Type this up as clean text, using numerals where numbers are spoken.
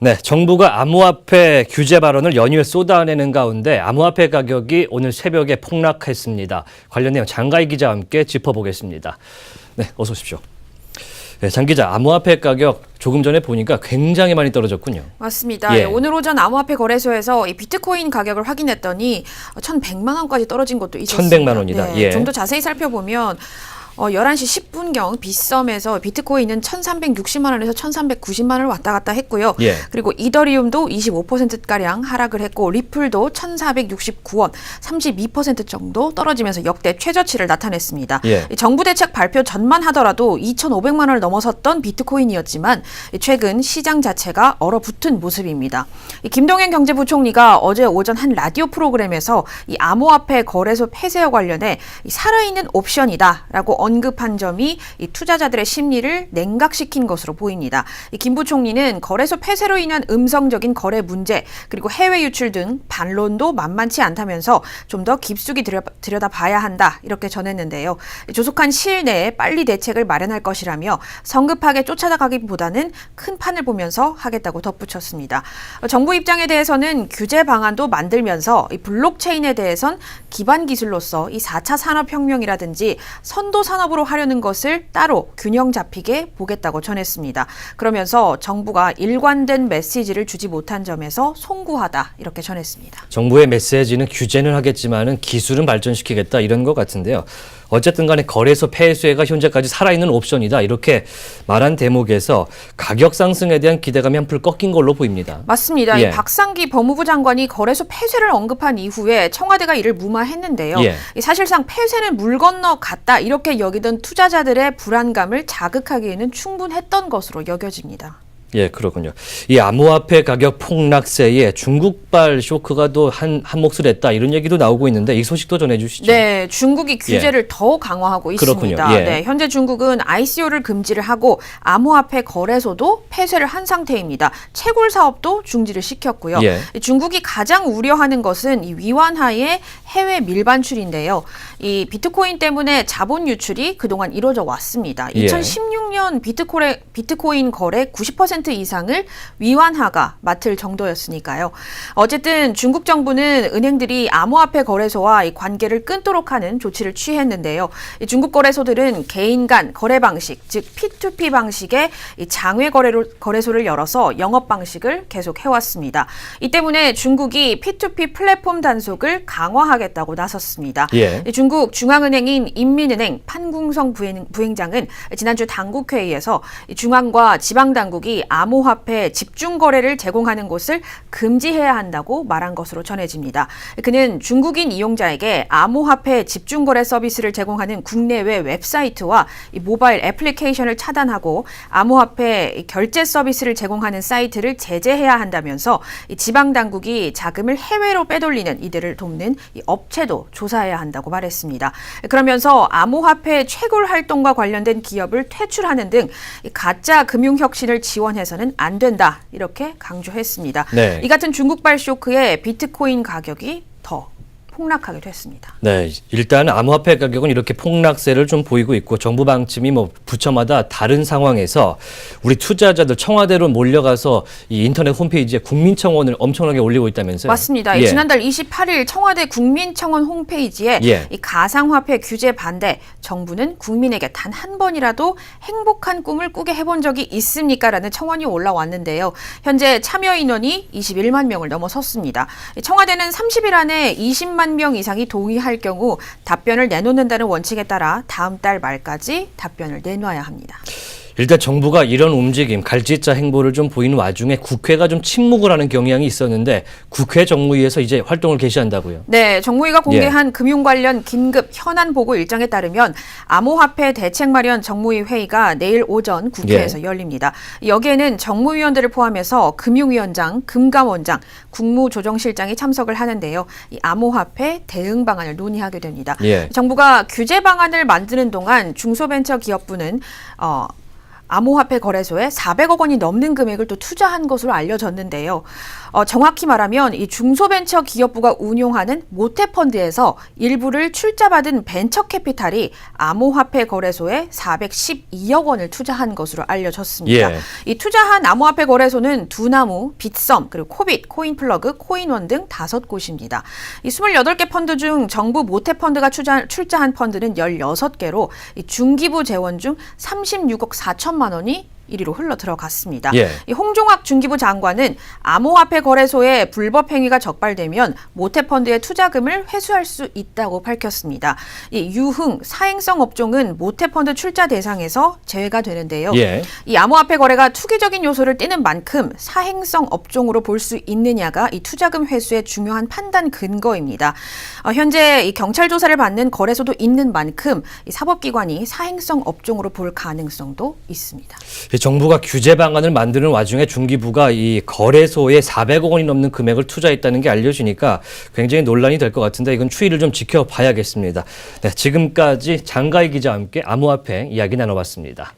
네, 정부가 암호화폐 규제 발언을 연이어 쏟아내는 가운데 암호화폐 가격이 오늘 새벽에 폭락했습니다. 관련 내용 장가희 기자와 함께 짚어보겠습니다. 네, 어서 오십시오. 네, 장 기자, 암호화폐 가격 조금 전에 보니까 굉장히 많이 떨어졌군요. 맞습니다. 예. 오늘 오전 암호화폐 거래소에서 이 비트코인 가격을 확인했더니 1,100만 원까지 떨어진 것도 있었습니다. 1,100만 원이다. 네, 예. 좀 더 자세히 살펴보면 11시 10분경 빗썸에서 비트코인은 1,360만 원에서 1,390만 원을 왔다 갔다 했고요. 예. 그리고 이더리움도 25%가량 하락을 했고 리플도 1,469원, 32% 정도 떨어지면서 역대 최저치를 나타냈습니다. 예. 정부 대책 발표 전만 하더라도 2,500만 원을 넘어섰던 비트코인이었지만 최근 시장 자체가 얼어붙은 모습입니다. 김동연 경제부총리가 어제 오전 한 라디오 프로그램에서 이 암호화폐 거래소 폐쇄와 관련해 살아있는 옵션이다라고 언급한 점이 이 투자자들의 심리를 냉각시킨 것으로 보입니다. 김 부총리는 거래소 폐쇄로 인한 음성적인 거래 문제 그리고 해외 유출 등 반론도 만만치 않다면서 좀 더 깊숙이 들여다봐야 한다 이렇게 전했는데요. 조속한 시일 내에 빨리 대책을 마련할 것이라며 성급하게 쫓아가기보다는 큰 판을 보면서 하겠다고 덧붙였습니다. 정부 입장에 대해서는 규제 방안도 만들면서 이 블록체인에 대해선 기반 기술로서 이 4차 산업혁명이라든지 선도 산업으로 하려는 것을 따로 균형 잡히게 보겠다고 전했습니다. 그러면서 정부가 일관된 메시지를 주지 못한 점에서 송구하다 이렇게 전했습니다. 정부의 메시지는 규제는 하겠지만은 기술은 발전시키겠다 이런 것 같은데요. 어쨌든 간에 거래소 폐쇄가 현재까지 살아있는 옵션이다 이렇게 말한 대목에서 가격 상승에 대한 기대감이 한풀 꺾인 걸로 보입니다. 맞습니다. 예. 이 박상기 법무부 장관이 거래소 폐쇄를 언급한 이후에 청와대가 이를 무마했는데요. 예. 사실상 폐쇄는 물 건너 갔다 이렇게 여기던 투자자들의 불안감을 자극하기에는 충분했던 것으로 여겨집니다. 예, 그렇군요. 이 암호화폐 가격 폭락세에 중국발 쇼크가 또 한 몫을 했다 이런 얘기도 나오고 있는데 이 소식도 전해주시죠. 네, 중국이 규제를 더 강화하고 그렇군요. 있습니다. 예. 네, 현재 중국은 ICO를 금지를 하고 암호화폐 거래소도 폐쇄를 한 상태입니다. 채굴 사업도 중지를 시켰고요. 예. 중국이 가장 우려하는 것은 이 위안화의 해외 밀반출인데요. 이 비트코인 때문에 자본 유출이 그동안 이루어져 왔습니다. 예. 2016년 비트코인 거래 90% 이상을 위안화가 맡을 정도였으니까요. 어쨌든 중국 정부는 은행들이 암호화폐 거래소와 이 관계를 끊도록 하는 조치를 취했는데요. 이 중국 거래소들은 개인 간 거래 방식, 즉 P2P 방식의 이 장외 거래소를 열어서 영업 방식을 계속 해왔습니다. 이 때문에 중국이 P2P 플랫폼 단속을 강화하겠다고 나섰습니다. 예. 중국 중앙은행인 인민은행 판궁성 부행장은 지난주 당국회의에서 중앙과 지방당국이 암호화폐 집중 거래를 제공하는 곳을 금지해야 한다고 말한 것으로 전해집니다. 그는 중국인 이용자에게 암호화폐 집중 거래 서비스를 제공하는 국내외 웹사이트와 모바일 애플리케이션을 차단하고 암호화폐 결제 서비스를 제공하는 사이트를 제재해야 한다면서 지방 당국이 자금을 해외로 빼돌리는 이들을 돕는 업체도 조사해야 한다고 말했습니다. 그러면서 암호화폐 채굴 활동과 관련된 기업을 퇴출하는 등 가짜 금융 혁신을 지원해서는 안 된다 이렇게 강조했습니다. 네. 이 같은 중국발 쇼크에 비트코인 가격이 더 폭락하게 됐습니다. 네, 일단 암호화폐 가격은 이렇게 폭락세를 좀 보이고 있고 정부 방침이 뭐 부처마다 다른 상황에서 우리 투자자들 청와대로 몰려가서 이 인터넷 홈페이지에 국민청원을 엄청나게 올리고 있다면서요? 맞습니다. 예. 지난달 28일 청와대 국민청원 홈페이지에 예. 이 가상화폐 규제 반대, 정부는 국민에게 단 한 번이라도 행복한 꿈을 꾸게 해본 적이 있습니까? 라는 청원이 올라왔는데요. 현재 참여 인원이 21만 명을 넘어섰습니다. 청와대는 30일 안에 20만 명 이상이 동의할 경우 답변을 내놓는다는 원칙에 따라 다음 달 말까지 답변을 내놔야 합니다. 일단 정부가 이런 움직임, 갈짓자 행보를 좀 보이는 와중에 국회가 좀 침묵을 하는 경향이 있었는데 국회 정무위에서 이제 활동을 개시한다고요? 네, 정무위가 공개한 금융 관련 긴급 현안 보고 일정에 따르면 암호화폐 대책 마련 정무위 회의가 내일 오전 국회에서 열립니다. 여기에는 정무위원들을 포함해서 금융위원장, 금감원장, 국무조정실장이 참석을 하는데요. 이 암호화폐 대응 방안을 논의하게 됩니다. 예. 정부가 규제 방안을 만드는 동안 중소벤처기업부는 암호화폐 거래소에 400억 원이 넘는 금액을 또 투자한 것으로 알려졌는데요. 정확히 말하면 이 중소벤처기업부가 운용하는 모태펀드에서 일부를 출자받은 벤처캐피탈이 암호화폐 거래소에 412억 원을 투자한 것으로 알려졌습니다. 예. 이 투자한 암호화폐 거래소는 두나무, 빗썸, 그리고 코빗, 코인플러그, 코인원 등 5곳입니다. 이 28개 펀드 중 정부 모태펀드가 출자한 펀드는 16개로 이 중기부 재원 중 36억 4천만 원이 1위로 흘러 들어갔습니다. 예. 이 홍종학 중기부 장관은 암호화폐 거래소에 불법 행위가 적발되면 모태펀드의 투자금을 회수할 수 있다고 밝혔습니다. 이 유흥, 사행성 업종은 모태펀드 출자 대상에서 제외가 되는데요. 예. 이 암호화폐 거래가 투기적인 요소를 띠는 만큼 사행성 업종으로 볼 수 있느냐가 이 투자금 회수의 중요한 판단 근거입니다. 현재 이 경찰 조사를 받는 거래소도 있는 만큼 이 사법기관이 사행성 업종으로 볼 가능성도 있습니다. 정부가 규제 방안을 만드는 와중에 중기부가 이 거래소에 400억 원이 넘는 금액을 투자했다는 게 알려지니까 굉장히 논란이 될 것 같은데 이건 추이를 좀 지켜봐야겠습니다. 네, 지금까지 장가희 기자와 함께 암호화폐 이야기 나눠봤습니다.